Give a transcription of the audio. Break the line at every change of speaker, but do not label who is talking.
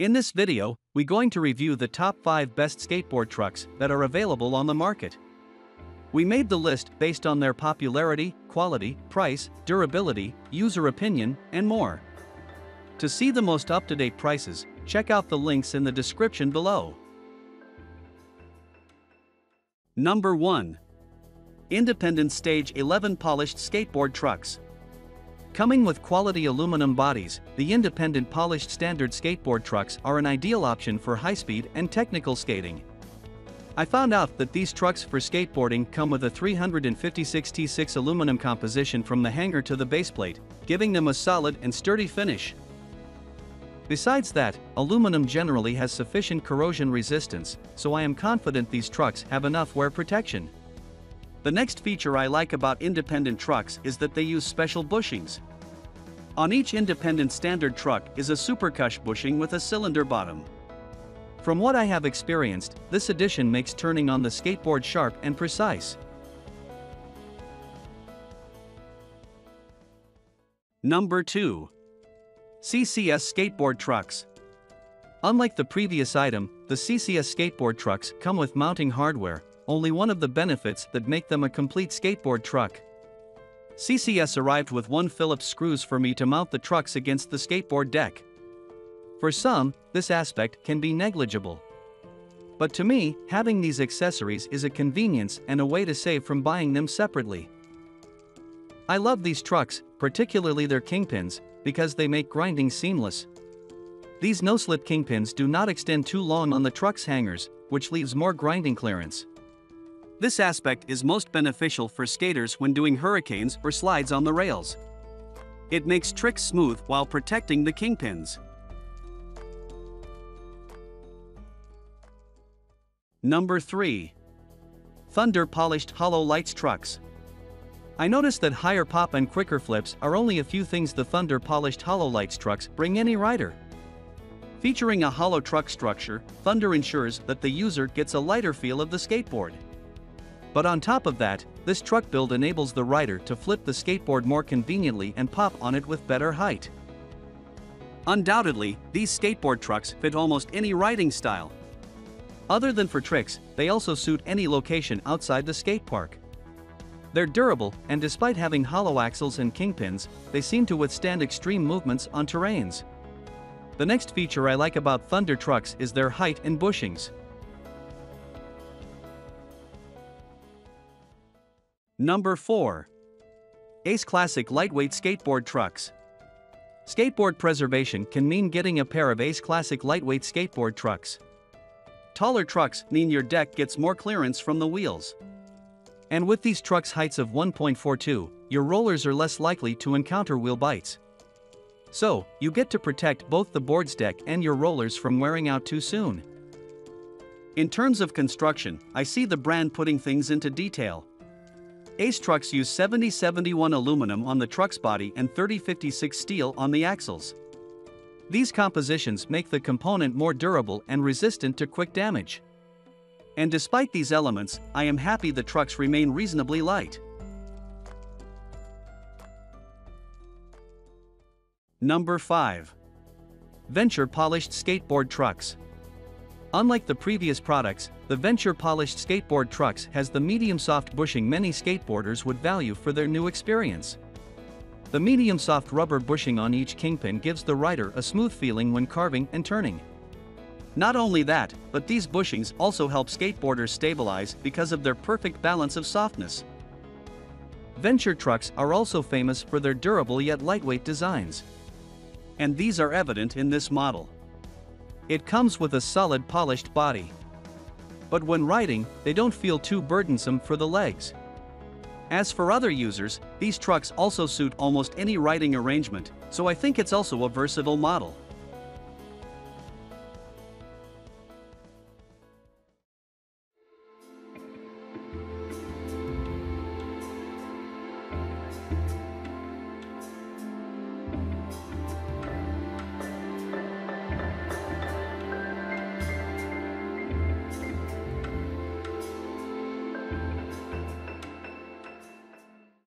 In this video, we're going to review the top 5 best skateboard trucks that are available on the market. We made the list based on their popularity, quality, price, durability, user opinion, and more. To see the most up-to-date prices, check out the links in the description below. Number 1. Independent Stage 11 Polished Skateboard Trucks. Coming with quality aluminum bodies, the Independent Polished Standard Skateboard Trucks are an ideal option for high-speed and technical skating. I found out that these trucks for skateboarding come with a 356T6 aluminum composition from the hanger to the baseplate, giving them a solid and sturdy finish. Besides that, aluminum generally has sufficient corrosion resistance, so I am confident these trucks have enough wear protection. The next feature I like about independent trucks is that they use special bushings. On each independent standard truck is a supercush bushing with a cylinder bottom. From what I have experienced, this addition makes turning on the skateboard sharp and precise. Number 2. CCS Skateboard Trucks. Unlike the previous item, the CCS Skateboard Trucks come with mounting hardware, only one of the benefits that make them a complete skateboard truck. CCS arrived with 1 Phillips screws for me to mount the trucks against the skateboard deck. For some, this aspect can be negligible. But to me, having these accessories is a convenience and a way to save from buying them separately. I love these trucks, particularly their kingpins, because they make grinding seamless. These no-slip kingpins do not extend too long on the truck's hangers, which leaves more grinding clearance. This aspect is most beneficial for skaters when doing hurricanes or slides on the rails. It makes tricks smooth while protecting the kingpins. Number 3. Thunder Polished Hollow Lights Trucks. I noticed that higher pop and quicker flips are only a few things the Thunder Polished Hollow Lights trucks bring any rider. Featuring a hollow truck structure, Thunder ensures that the user gets a lighter feel of the skateboard. But on top of that, this truck build enables the rider to flip the skateboard more conveniently and pop on it with better height. Undoubtedly, these skateboard trucks fit almost any riding style. Other than for tricks, they also suit any location outside the skate park. They're durable, and despite having hollow axles and kingpins, they seem to withstand extreme movements on terrains. The next feature I like about Thunder trucks is their height and bushings. Number 4. Ace Classic Lightweight Skateboard Trucks. Skateboard preservation can mean getting a pair of Ace Classic Lightweight Skateboard Trucks. Taller trucks mean your deck gets more clearance from the wheels. And with these trucks' heights of 1.42, your rollers are less likely to encounter wheel bites. So, you get to protect both the board's deck and your rollers from wearing out too soon. In terms of construction, I see the brand putting things into detail. Ace trucks use 7071 aluminum on the truck's body and 3056 steel on the axles. These compositions make the component more durable and resistant to quick damage. And despite these elements, I am happy the trucks remain reasonably light. Number 5. Venture Polished Skateboard Trucks. Unlike the previous products, the Venture Polished Skateboard Trucks has the medium soft bushing many skateboarders would value for their new experience. The medium soft rubber bushing on each kingpin gives the rider a smooth feeling when carving and turning. Not only that, but these bushings also help skateboarders stabilize because of their perfect balance of softness. Venture trucks are also famous for their durable yet lightweight designs. And these are evident in this model. It comes with a solid polished body. But when riding, they don't feel too burdensome for the legs. As for other users, these trucks also suit almost any riding arrangement, so I think it's also a versatile model.